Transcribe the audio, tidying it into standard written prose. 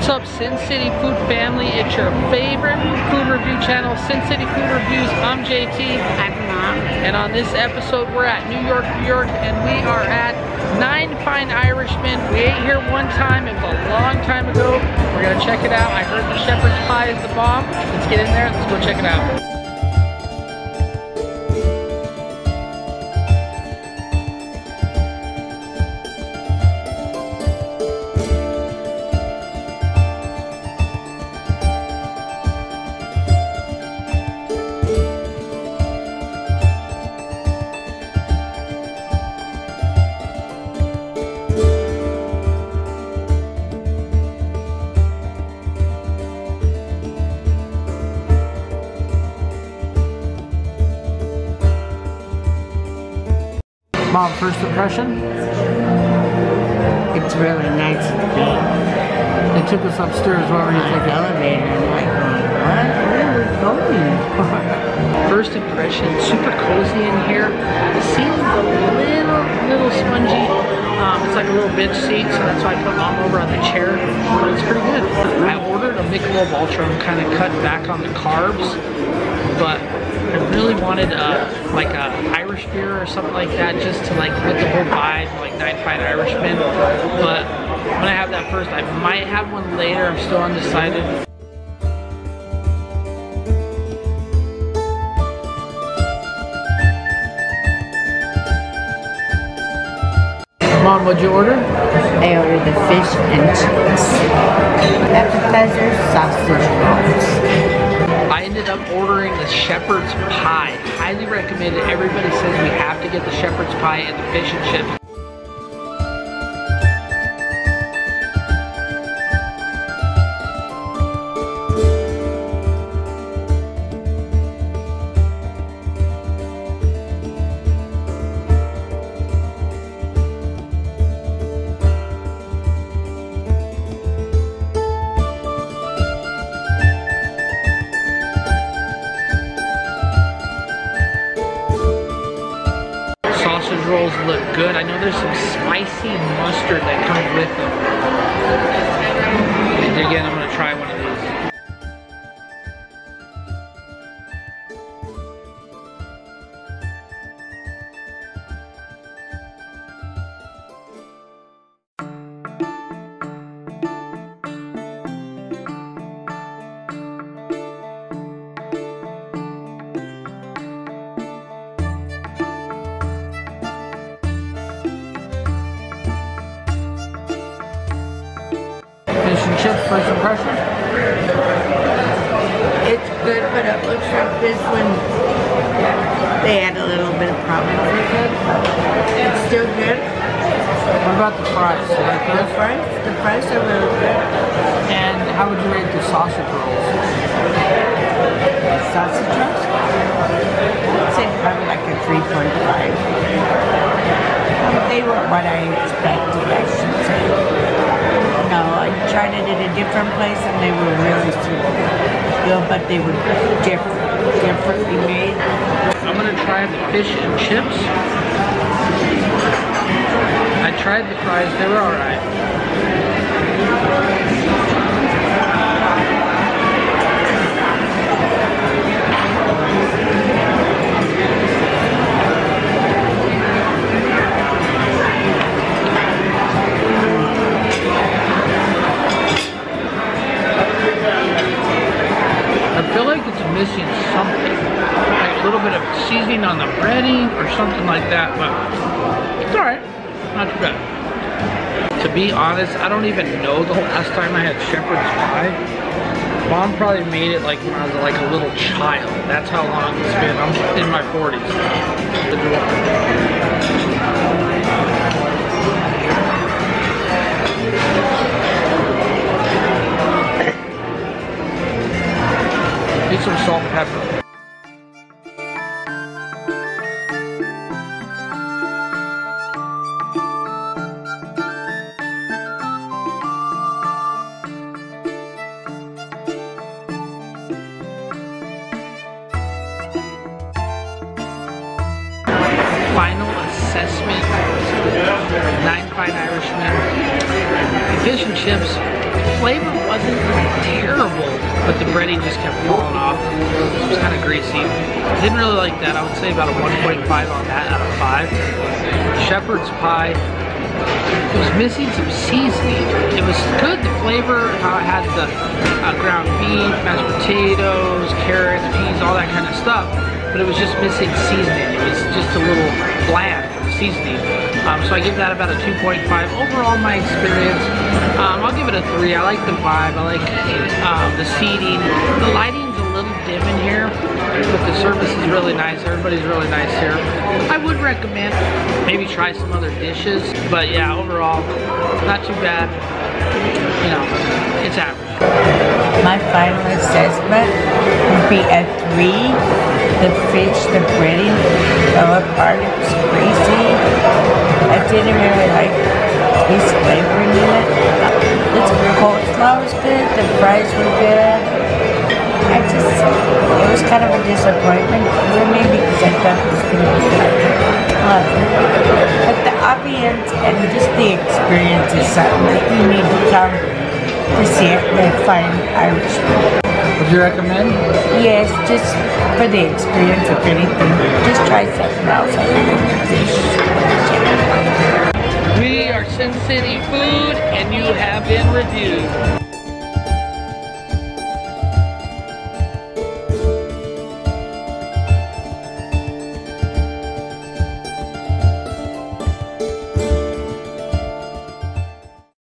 What's up, Sin City Food family? It's your favorite food review channel, Sin City Food Reviews. I'm JT. I'm Mom. And on this episode, we're at New York, and we are at Nine Fine Irishmen. We ate here one time. It was a long time ago. We're gonna check it out. I heard the shepherd's pie is the bomb. Let's get in there. Let's go check it out. Mom, first impression? It's really nice to be. They took us upstairs. What were you thinking? Elevator. I'm like, what? Where are we going? First impression, super cozy in here. The seat is a little spongy. It's like a little bench seat, so that's why I put Mom over on the chair. But it's pretty good. I ordered a Michelob Ultra. I'm kind of cut back on the carbs, but I really wanted like a Irish beer or something like that, just to like with the whole vibe, like Nine Fine Irishmen. But when I have that first, I might have one later. I'm still undecided. Mom, what'd you order? I ordered the fish and chips. Appetizer, sausage rolls. I ended up ordering the shepherd's pie. Highly recommended. Everybody says we have to get the shepherd's pie and the fish and chips. Sausage rolls look good. I know there's some spicy mustard that comes with them. And again, I'm gonna try one of these. Fish and chips, first impression? It's good, but it looks like this one, they had a little bit of problem with it. It's still good. What about the fries? The fries are really good. And how would you rate the sausage rolls? The sausage rolls? I'd say probably like a 3.5. They were what I expected, I should say. No, I tried it at a different place and they were really super good, but they were differently made. I'm gonna try the fish and chips. I tried the fries, they were alright. I feel like it's missing something, like a little bit of seasoning on the breading or something like that, but it's alright, not too bad. To be honest, I don't even know the last time I had shepherd's pie. Mom probably made it like when I was like a little child. That's how long it's been. I'm in my 40s. Need some salt and pepper. Final assessment. Nine Fine Irishmen. Fish and chips, flavor wasn't terrible, but the breading just kept falling off. It was kind of greasy. Didn't really like that. I would say about a 1.5 on that out of 5. Shepherd's pie. It was missing some seasoning. It was good, the flavor, how it had the ground beef, mashed potatoes, carrots, peas, all that kind of stuff. But it was just missing seasoning. It was just a little bland for the seasoning. So I give that about a 2.5. Overall, my experience, I'll give it a 3. I like the vibe. I like the seating. The lighting's a little dim in here, but the service is really nice. Everybody's really nice here. I would recommend maybe try some other dishes, but yeah, overall, not too bad. You know, it's average. My final assessment would be a 3. The fish, the breading fell apart. It was greasy. I didn't really like taste flavoring in it. The coleslaw was good. The fries were good. It was kind of a disappointment for me because I thought it was going to be good. But the ambience and just the experience is something that you need to come to see at Nine Fine Irishmen. Would you recommend? Yes, just for the experience, if anything. Just try something else other than fish. We are Sin City Food, and you have been reviewed.